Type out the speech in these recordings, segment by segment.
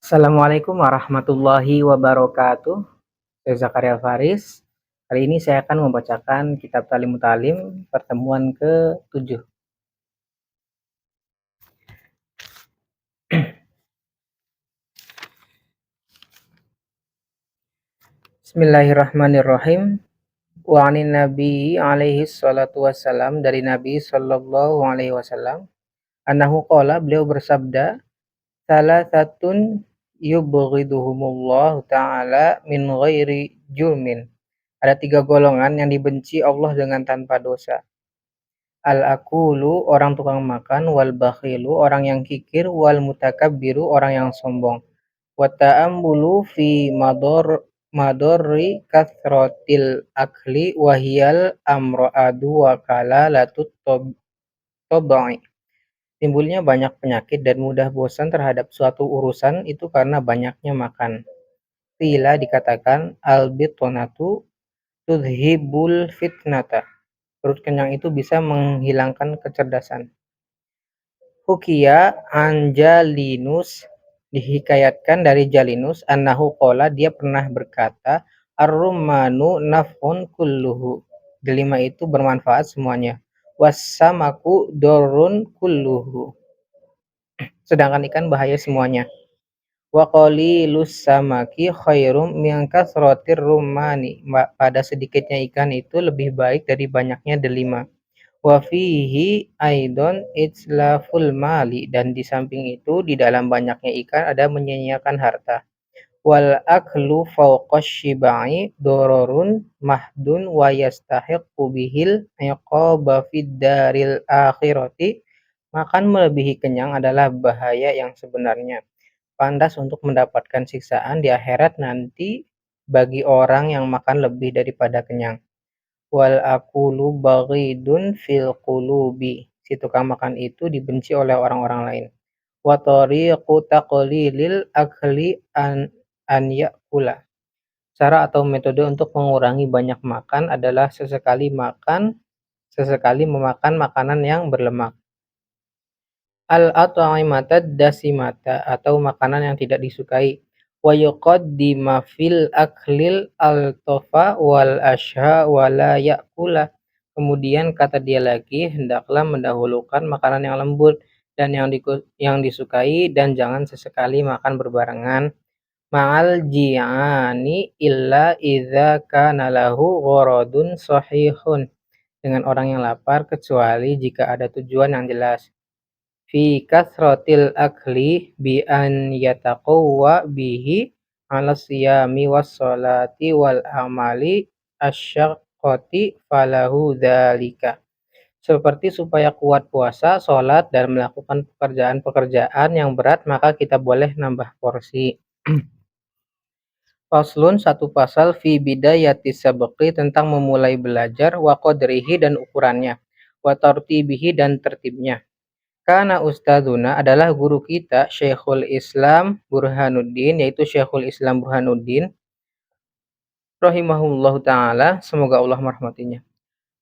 Assalamualaikum warahmatullahi wabarakatuh. Saya Zakaria Faris. Kali ini saya akan membacakan kitab Talim Talim pertemuan ke-7. Bismillahirrahmanirrahim. Wa anin nabi alaihi salatu wassalam, dari Nabi sallallahu alaihi wasallam, annahu qala, beliau bersabda, salasatun yubghiduhumullahu ta'ala min ghairi jurmin. Ada 3 golongan yang dibenci Allah dengan tanpa dosa. Al-akulu, orang tukang makan, wal bakhilu, orang yang kikir, wal mutakabbiru, orang yang sombong. Wa ta'ammulu fi madorri kathratil akli wahiyal amro'adu wa kalalatut tobai. Timbulnya banyak penyakit dan mudah bosan terhadap suatu urusan itu karena banyaknya makan. Qila, dikatakan, al-bitonatu tudhibul fitnata. Perut kenyang itu bisa menghilangkan kecerdasan. Hukiya an Jalinus, dihikayatkan dari Jalinus, annahu qala, dia pernah berkata, ar-rummanu naf'un kulluhu. Delima itu bermanfaat semuanya. Wassamaku dorun kulluhu. Sedangkan ikan bahaya semuanya. Wa qalilus samaki khairum min kathratir rummani. Pada sedikitnya ikan itu lebih baik dari banyaknya delima. Wa fihi aidon itslaful mali, dan di samping itu di dalam banyaknya ikan ada menyia-nyiakan harta. Wal aklu fawqash shibai dororun mahdun wa yastahiqqu bihil iqaba fid daril akhirati. Makan melebihi kenyang adalah bahaya yang sebenarnya, pantas untuk mendapatkan siksaan di akhirat nanti bagi orang yang makan lebih daripada kenyang. Wal akulu baghidun fil qulubi. Si tukang makan itu dibenci oleh orang-orang lain. Wa tariqu taqlilil akli an yakula. Cara atau metode untuk mengurangi banyak makan adalah sesekali memakan makanan yang berlemak. Al-at'imata dasimata, atau makanan yang tidak disukai. Wa yuqaddima fil aklil al-tofa wal asha wala yakula. Kemudian kata dia lagi, hendaklah mendahulukan makanan yang lembut dan yang disukai, dan jangan sesekali makan berbarengan. Ma'al ji'ani illa idza kana lahu gharadun sahihun. Dengan orang yang lapar, kecuali jika ada tujuan yang jelas. Fi kasratil akli bi an yataqawwa bihi ala siyami was salati wal amali asyaqqati falahu dzalika. Seperti supaya kuat puasa, sholat, dan melakukan pekerjaan-pekerjaan yang berat, maka kita boleh nambah porsi. Faslun, satu pasal, fi bidayatis sabqi, tentang memulai belajar, wa qadrihi, dan ukurannya, wa tartibihi, dan tertibnya. Karena ustadzuna, adalah guru kita, Syekhul Islam Burhanuddin, yaitu Syekhul Islam Burhanuddin rahimahullahu ta'ala, semoga Allah merahmatinya.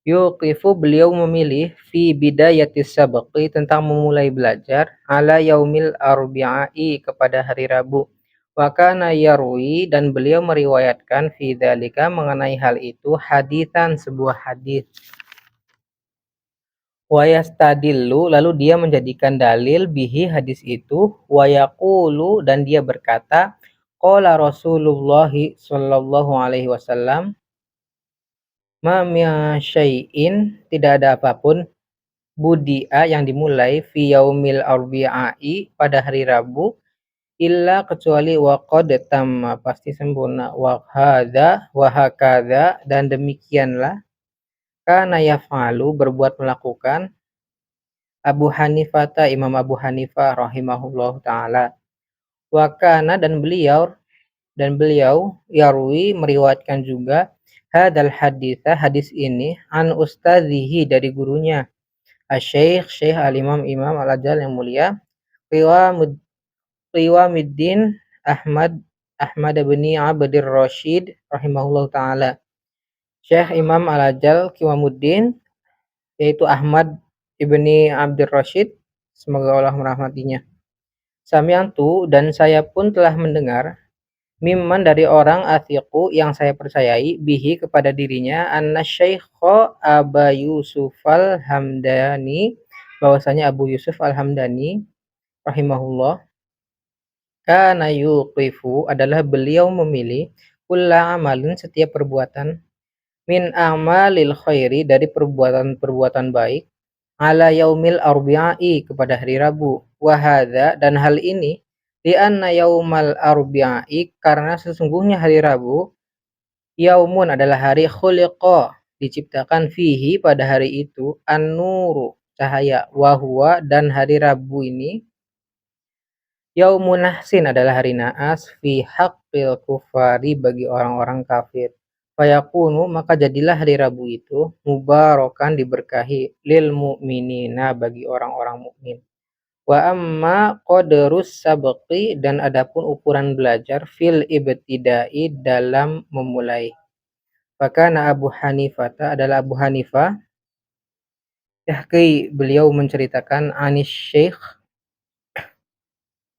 Yuqifu, beliau memilih, fi bidayatis sabqi, tentang memulai belajar, ala yaumil arbi'i, kepada hari Rabu. Wa kana yarwi, dan beliau meriwayatkan, fi dzalika, mengenai hal itu, haditsan, sebuah hadis. Wa yastadillu, lalu dia menjadikan dalil, bihi, hadis itu, wa yaqulu, dan dia berkata, qala Rasulullah sallallahu alaihi wasallam, ma min syai'in, tidak ada apapun, budi'a, yang dimulai, fi yaumil arbi'i, pada hari Rabu, illa, kecuali, wa qad tamma, pasti sempurna, wa hadza wa hakadza, dan demikianlah, kana yaf'alu, berbuat, melakukan, Abu Hanifah, Imam Abu Hanifah rahimahullahu taala. Wa kana, dan beliau yarwi, meriwayatkan juga, hadal haditha, hadis ini, an ustadzihi, dari gurunya, Syekh al-Imam Al-Ajal yang mulia, Qiwamuddin Ahmad bin Abdir Rasyid rahimahullahu taala. Syekh Imam Al-Ajal Qiwamuddin, yaitu Ahmad ibni Abdur Rasyid, semoga Allah merahmatinya. Sami'tu dan saya pun telah mendengar, mimman dari orang athiqu yang saya percayai, bihi kepada dirinya, anna syaikha Aba Yusuf al-Hamdani, bahwasanya Abu Yusuf al-Hamdani rahimahullah, kana yuqifu adalah beliau memilih kulla amalin setiap perbuatan min amalil khairi dari perbuatan-perbuatan baik ala yaumil arbi'i kepada hari Rabu wa hadza dan hal ini di anna yaumal arbi'i karena sesungguhnya hari Rabu yaumun adalah hari khuliqa diciptakan fihi pada hari itu an-nuru cahaya wa huwa dan hari Rabu ini yaumun nahsin adalah hari naas fi haqqil kufari bagi orang-orang kafir. Fayakunu maka jadilah hari Rabu itu mubarakan diberkahi lil mu'minina bagi orang-orang mukmin. Wa amma qadrus sabqi dan adapun ukuran belajar fil ibtida'i dalam memulai. Maka Abu Hanifah adalah Abu Hanifah yahki beliau menceritakan anis syekh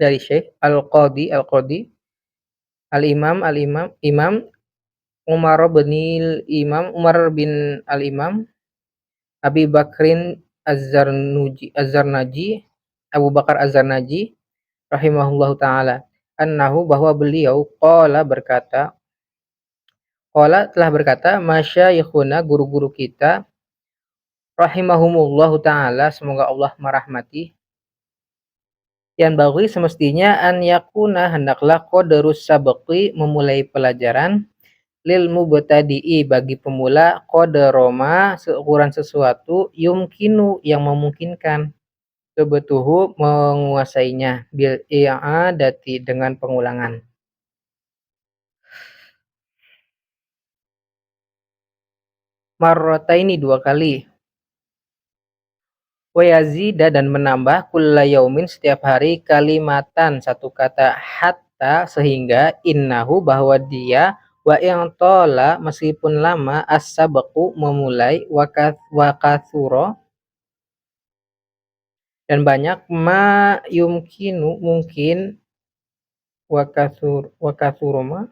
dari Syekh Al-Imam Umar bin Al-Imam Abi Bakrin Az-Zarnaji Abu Bakar Az-Zarnaji rahimahullahu taala annahu bahwa beliau qala telah berkata masyayikhuna guru-guru kita rahimahumullahu taala semoga Allah merahmati yang bagi semestinya an yakuna hendaklah qadarus sabqi memulai pelajaran lil mubtadi'i bagi pemula qadaroma seukuran sesuatu yumkinu yang memungkinkan sebetuhu menguasainya bil i'adati dengan pengulangan marrataini dua kali wa yazida dan menambah kulla yaumin setiap hari kalimatan satu kata hatta sehingga innahu bahwa dia wa yang tola meskipun lama as-sabqu memulai wakatsura dan banyak ma yumkinu mungkin wakasuroma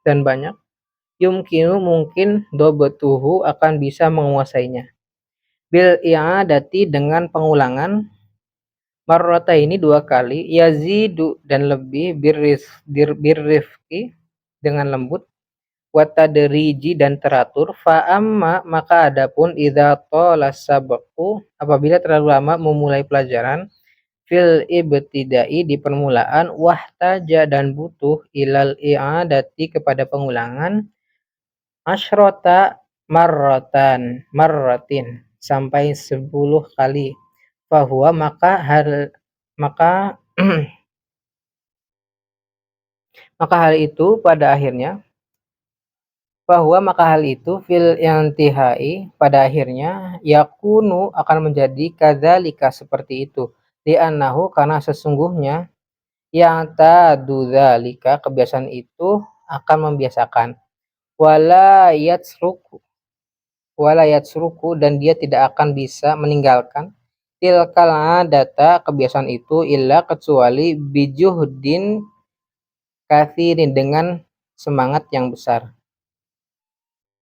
dan banyak yumkinu mungkin dobetuhu akan bisa menguasainya bil i'adati dengan pengulangan marrota ini dua kali yazidu dan lebih birrifqi dengan lembut watadriji dan teratur fa amma maka adapun idza tala sabqu apabila terlalu lama memulai pelajaran fil ibtida'i di permulaan wahtaja dan butuh ilal i'adati kepada pengulangan asyrota marratin sampai 10 kali fahuwa maka maka hal itu pada akhirnya maka hal itu fil intihai pada akhirnya yakunu akan menjadi kadzalika seperti itu di annahu karena sesungguhnya yang tadzalika kebiasaan itu akan membiasakan wala yatsruku dan dia tidak akan bisa meninggalkan tilkal adata kebiasaan itu illa kecuali bijuhdin katsirin dengan semangat yang besar.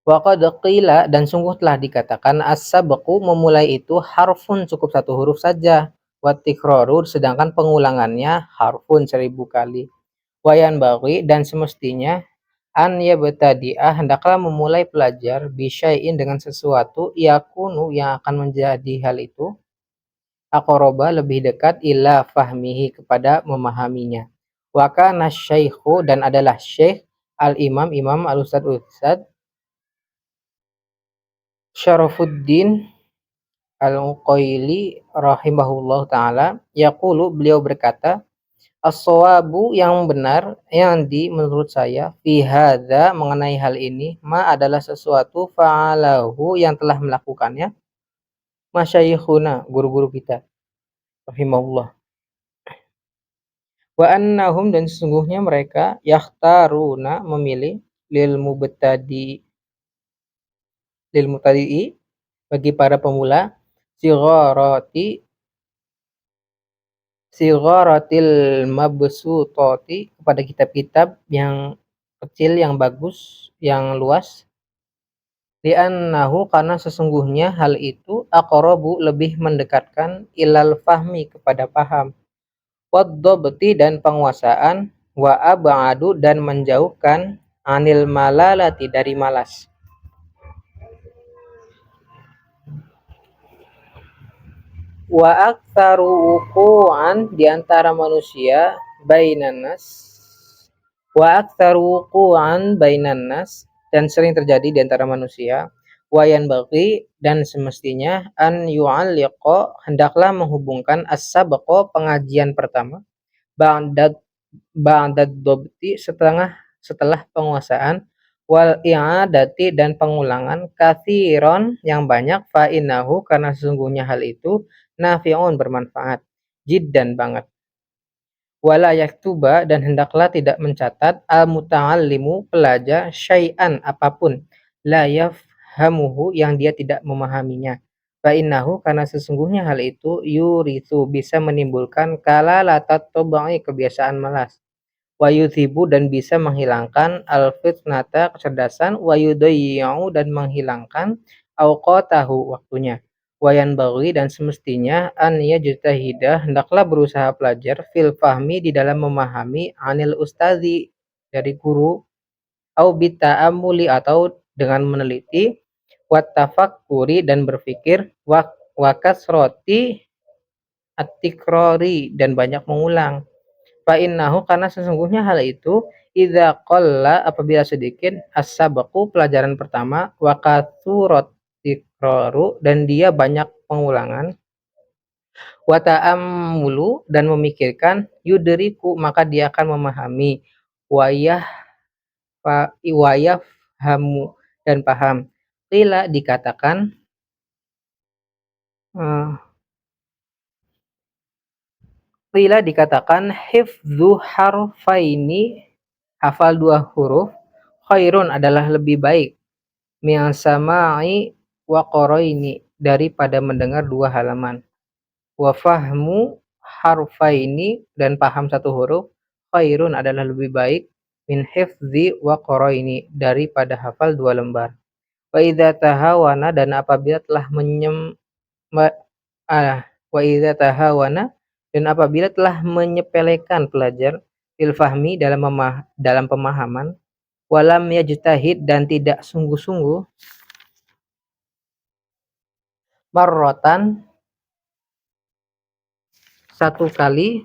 Wa qad qila dan sungguh telah dikatakan as-sabqu memulai itu harfun cukup satu huruf saja wa tikraru sedangkan pengulangannya harfun 1000 kali. Wa yanbaghi dan semestinya an yabtadi'ah hendaklah memulai belajar bisyai'in dengan sesuatu yakunu yang akan menjadi hal itu aqraba lebih dekat ila fahmihi kepada memahaminya. Wa kana syaikhu dan adalah syekh al-imam imam al-ustad Syarafuddin Al-Uqaili rahimahullahu taala yaqulu beliau berkata as-shawabu yang benar yang menurut saya fi hadza mengenai hal ini ma adalah sesuatu fa'alahu yang telah melakukannya masyayikhuna guru-guru kita rahimahullah wa annahum dan sesungguhnya mereka yakhtaruna memilih lil mubtadi'i bagi para pemula sigharati Sigharatil mabsutati kepada kitab-kitab yang kecil, yang bagus, yang luas. Li'annahu karena sesungguhnya hal itu aqrabu lebih mendekatkan ilal fahmi kepada paham, waddhabti dan penguasaan, wa ab'adu dan menjauhkan anil malalati dari malas. Wa aktsaru wuqu'an di antara manusia bainan nas, wa aktsaru wuqu'an bainan nas dan sering terjadi di antara manusia, wa yanbaghi dan semestinya an yu'alliqa hendaklah menghubungkan as-sabqa pengajian pertama ba'dad ba'dad dobti setelah penguasaan wal i'adati dan pengulangan katsiron yang banyak fa innahu karena sesungguhnya hal itu nafi'un bermanfaat jiddan banget wala yaktuba dan hendaklah tidak mencatat al muta'allimu pelajar syai'an apapun la yafhamuhu yang dia tidak memahaminya fa innahu karena sesungguhnya hal itu yurithu bisa menimbulkan kalalatat tabai kebiasaan malas wa yuthibu dan bisa menghilangkan al fitnata kecerdasan wa yudayyi'u dan menghilangkan awqatahu waktunya wa yanbaghi dan semestinya an yajtahida hendaklah berusaha belajar fil fahmi di dalam memahami anil ustazi dari guru au bita'ammuli atau dengan meneliti wa tafakkuri dan berpikir wa kasrati at-tikrari dan banyak mengulang. Fa innahu karena sesungguhnya hal itu idza qalla apabila sedikit as-sabaqu pelajaran pertama wa kathurat tikraru dan dia banyak pengulangan wa ta'ammulu dan memikirkan yudriku maka dia akan memahami wayah wayafhamu dan paham. Qila dikatakan eh, qila dikatakan hifdzu harfaini hafal dua huruf khairun adalah lebih baik min sama'i wa qaraini daripada mendengar dua halaman wa fahmu harfaini dan paham satu huruf khairun adalah lebih baik min hifdzi wa qaraini daripada hafal dua lembar wa idza tahawana dan apabila telah wa idza tahawana dan apabila telah menyepelekan pelajar fil fahmi dalam pemahaman walam yajtahid dan tidak sungguh-sungguh marrotan satu kali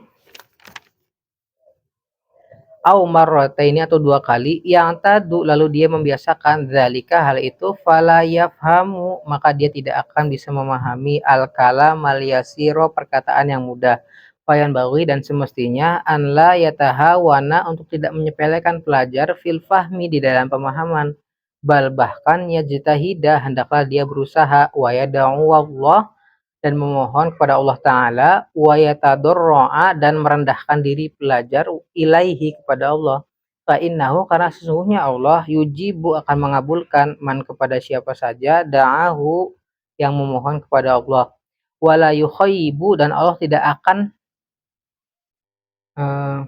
au marrataini atau dua kali yang tadu lalu dia membiasakan zalika hal itu fala yafhamu maka dia tidak akan bisa memahami al kalam al yasiro perkataan yang mudah fayan bawi dan semestinya an la yatahawana untuk tidak menyepelekan pelajar fil fahmi di dalam pemahaman bal bahkan yajtahida hendaklah dia berusaha wa yad'u wallah dan memohon kepada Allah Ta'ala wa yatadarra'a dan merendahkan diri belajar ilaihi kepada Allah fa innahu karena sesungguhnya Allah yujibu akan mengabulkan man kepada siapa saja da'ahu yang memohon kepada Allah wala yukhayyibu dan Allah tidak akan uh,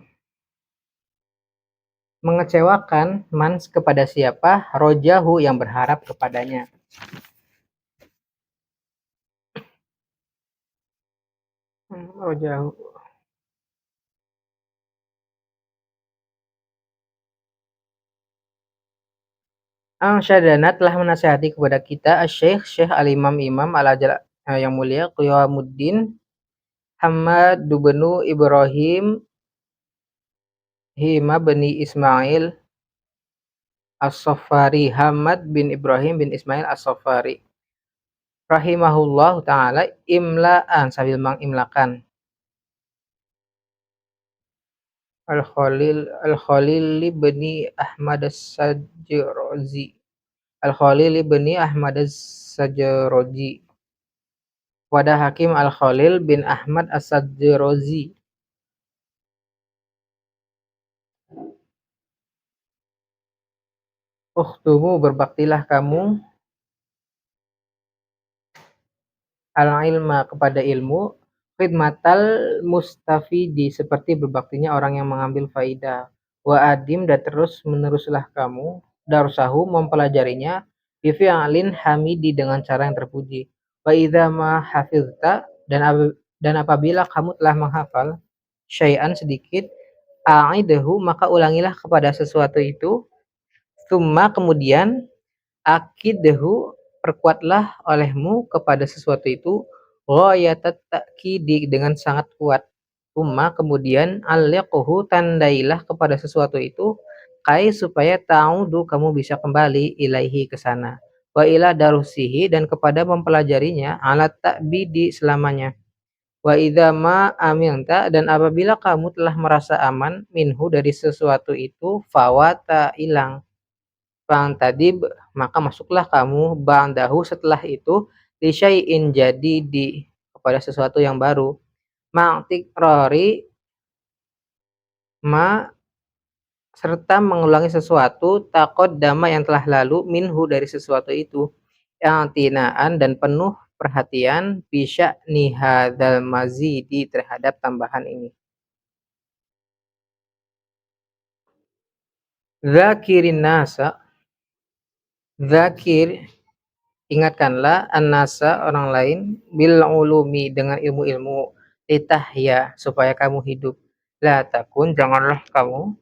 mengecewakan man kepada siapa rojahu yang berharap kepadanya rojahu Syadana telah menasihati kepada kita Syekh Al-Imam Imam Al-Ajal yang mulia Qiyamuddin Hamad bin Ibrahim Hima bin Ismail As-Saffari Hamad bin Ibrahim bin Ismail As-Saffari rahimahullahu taala imla'an sambil mengimlakan Al-Khalil bin Ahmad As-Sajrozi Al-Khalil bin Ahmad As-Sajrozi Wadah Hakim Al-Khalil bin Ahmad As-Sajrozi Ukhtumu berbaktilah kamu al-ilma kepada ilmu khidmatal mustafidi, seperti berbaktinya orang yang mengambil faidah. Wa adim, dan terus meneruslah kamu darsahu, mempelajarinya, bifi'alin hamidi, dengan cara yang terpuji. Wa idza ma hafizta, dan apabila kamu telah menghafal syai'an, sedikit, a'idahu, maka ulangilah kepada sesuatu itu, summa, kemudian, akidahu, perkuatlah olehmu kepada sesuatu itu, ghayatat ta'kidi, dengan sangat kuat. Summa, kemudian, alliqhu, tandailah kepada sesuatu itu, kai, supaya ta'udu, kamu bisa kembali, ilaihi, ke sana. Wa ila darusihi, dan kepada mempelajarinya, ala ta'bidi, selamanya. Wa idza ma aminta, dan apabila kamu telah merasa aman, minhu, dari sesuatu itu, fawata, hilang. Fa'tadib, maka masuklah kamu, ba'dahu, setelah itu, li syai'in, jadi kepada sesuatu yang baru, ma'tikrari ma, serta mengulangi sesuatu, taqaddama, yang telah lalu, minhu, dari sesuatu itu, i'tinaan, dan penuh perhatian, bi sya'ni hadzal mazidi, terhadap tambahan ini. Dzakirin nasa, dzakir, ingatkanlah, an-nasa, orang lain, bil ulumi, dengan ilmu-ilmu, litahya, supaya kamu hidup. La takun, janganlah kamu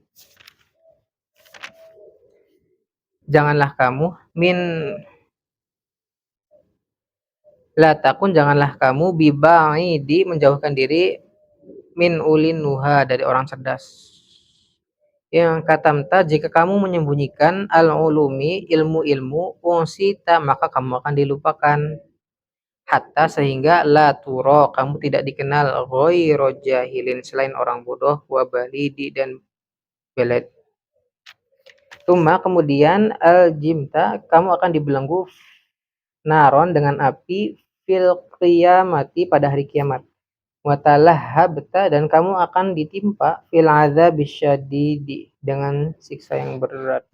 min la takun, janganlah kamu bibaidi, menjauhkan diri, min ulin nuha, dari orang cerdas. Yang katamta, jika kamu menyembunyikan al-ulumi, ilmu-ilmu, unsita, maka kamu akan dilupakan. Hatta, sehingga, la turo, kamu tidak dikenal, ghairu jahilin, selain orang bodoh, wa balidi, dan beled. Tuma, kemudian, al jimta, kamu akan dibelenggu, naron, dengan api, fil qiyamati, pada hari kiamat. Wa talahhabta, dan kamu akan ditimpa, fil adzabi syadidi, dengan siksa yang berat.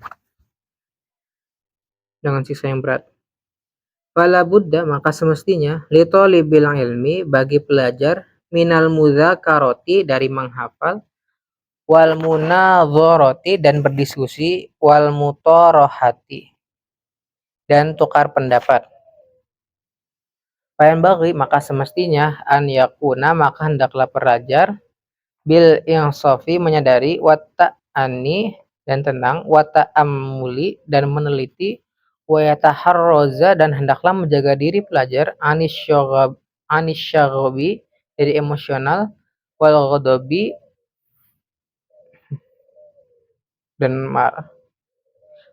Fala budda, maka semestinya, li thalibil ilmi, bagi pelajar, minal mudzakarati, dari menghafal, wal munadharati, dan berdiskusi, wal mutarahati, dan tukar pendapat. Fayanbaghi, maka semestinya, an yakuna, maka hendaklah pelajar, bil insafi, menyadari, wa ta'ani, dan tenang, wa ta'ammuli, dan meneliti, wa yataharraza, dan hendaklah menjaga diri pelajar, anisyaghabi, dari emosional, wal ghadabi, dan marah.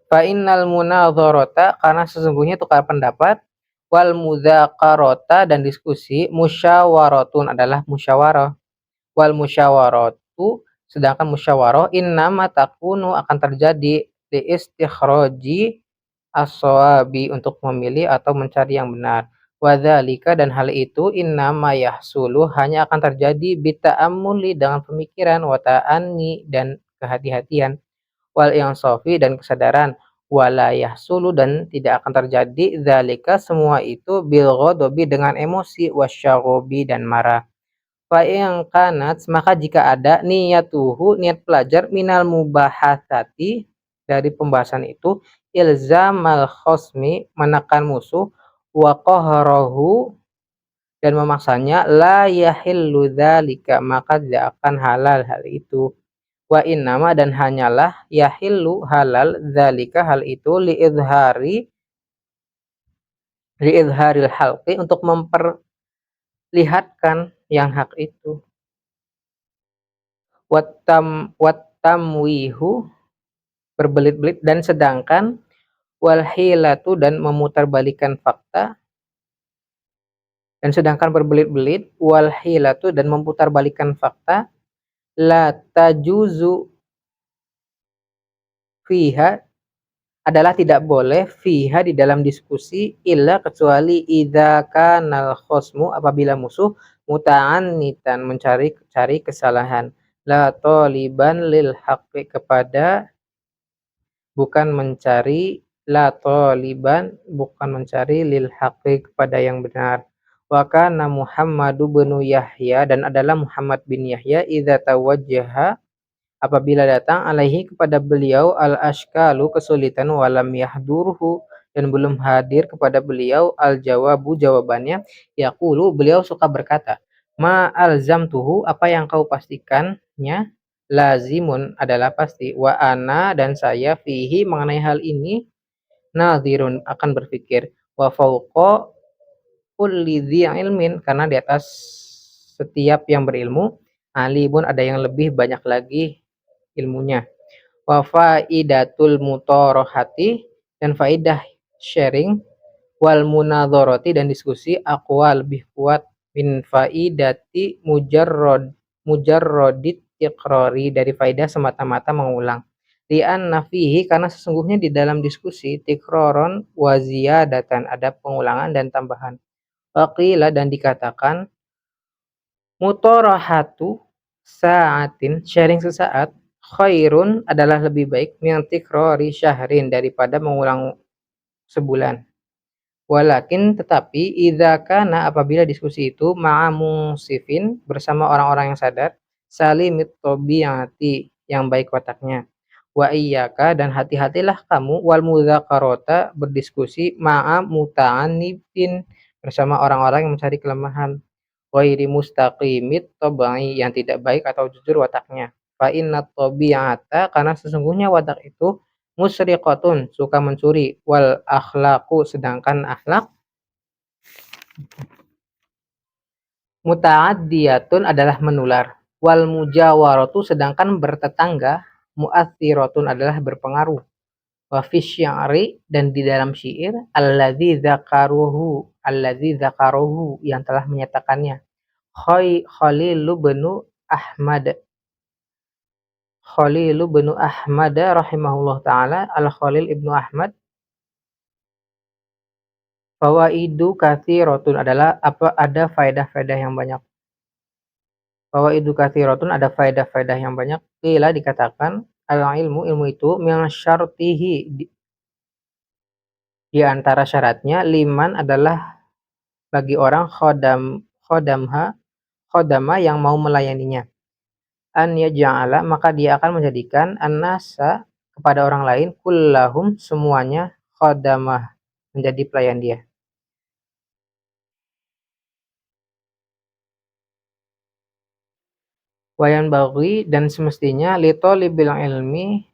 Fa innal munadharata, karena sesungguhnya tukar pendapat, wal mudzakarata, dan diskusi, musyawaratun, adalah musyawarah. Wal musyawaratu, sedangkan musyawarah, innama takunu, akan terjadi, li istikhraji as-shawabi, untuk memilih atau mencari yang benar. Wadzalika, dan hal itu, innama yahsulu, hanya akan terjadi, bita'ammuli, dengan pemikiran, wa ta'anni, dan kehati-hatian, wal insafi, dan kesadaran, wala yahsulu, dan tidak akan terjadi, dzalika, semua itu, bil ghadabi, dengan emosi, wasyaghabi, dan marah. Fa in kanat, maka jika ada, niyatuhu, niat pelajar, minal mubahatsati, dari pembahasan itu, ilzamal khosmi, menekan musuh, wa qahrahu, dan memaksanya, la yahillu dzalika, maka tidak akan halal hal itu. Wa innama, dan hanyalah, yahillu, halal, dzalika, hal itu, liidharil halqi, untuk memperlihatkan yang hak itu. Wattamwihu, berbelit-belit, dan sedangkan, walhilatu, dan memutarbalikkan fakta, dan sedangkan berbelit-belit, walhilatu, dan memutarbalikkan fakta, la tajuzu fiha, adalah tidak boleh, fiha, di dalam diskusi, illa, kecuali, idza kanal khosmu, apabila musuh, muta'annitan, mencari kesalahan, la taliban lil haqqi, bukan mencari, la taliban, bukan mencari, lil haqqi, kepada yang benar, Wa kana Muhammadu benu Yahya dan adalah Muhammad bin Yahya idza tawajjaha apabila datang alaihi kepada beliau al-ashkalu kesulitan walam yahdurhu dan belum hadir kepada beliau al-jawabu jawabannya yaqulu beliau suka berkata ma alzamtuhu apa yang kau pastikannya lazimun adalah pasti wa ana dan saya fihi mengenai hal ini nadhirun akan berpikir wa fauqa kulli dzi ilmin karena di atas setiap yang berilmu alimun ada yang lebih banyak lagi ilmunya wa faidatul mutorohati dan faidah sharing wal munadharati dan diskusi aqwa lebih kuat min faidati mujarrodit iqrari dari faidah semata-mata mengulang di fihi karena sesungguhnya di dalam diskusi tikroron wa ziyadatan ada pengulangan dan tambahan waqila dan dikatakan mutorahatu sa'atin sharing sesaat khairun adalah lebih baik min tikrori syahrin daripada mengulang sebulan. Walakin tetapi idza kana apabila diskusi itu ma'a munsifin bersama orang-orang yang sadar salimit tabiati yang baik wataknya. Wa iyyaka dan hati-hatilah kamu wal mudzakarata berdiskusi ma'a muta'annibin bersama orang-orang yang mencari kelemahan ghairi mustaqimit tabai yang tidak baik atau jujur wataknya. Fa inna tabi'ata karena sesungguhnya watak itu musriqatun suka mencuri wal akhlaqu sedangkan akhlak muta'addiyatun adalah menular wal mujawaratu sedangkan bertetangga mu'athiratun adalah berpengaruh wa fi syi'ri dan di dalam syair alladzi dzakaruhu yang telah menyatakannya Khalilu benu Ahmad rahimahullah taala Al-Khalil ibnu Ahmad fawaidu katsiratun adalah ada faedah-faedah yang banyak. Fawaidu katsiratun ada faedah-faedah yang banyak. Qila dikatakan ilmu itu min syartihi di antara syaratnya liman adalah bagi orang khodama yang mau melayaninya. An yaj'ala maka dia akan menjadikan an-nasa kepada orang lain kullahum semuanya khodamah menjadi pelayan dia. Wayan baghi dan semestinya li thalibil ilmi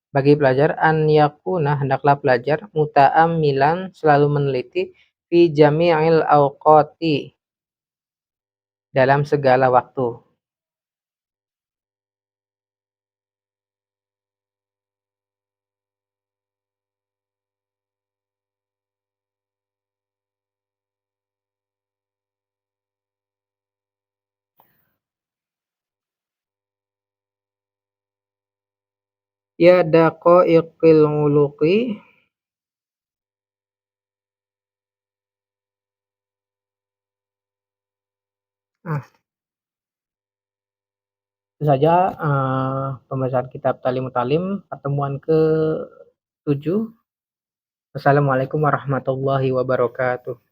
bagi pelajar an yakuna hendaklah pelajar muta'ammilan selalu meneliti fi jami'il awqati dalam segala waktu. Ya daqaiqil uluqi ah itu saja pembahasan kitab Talimut Talim pertemuan ke-7. Wassalamualaikum warahmatullahi wabarakatuh.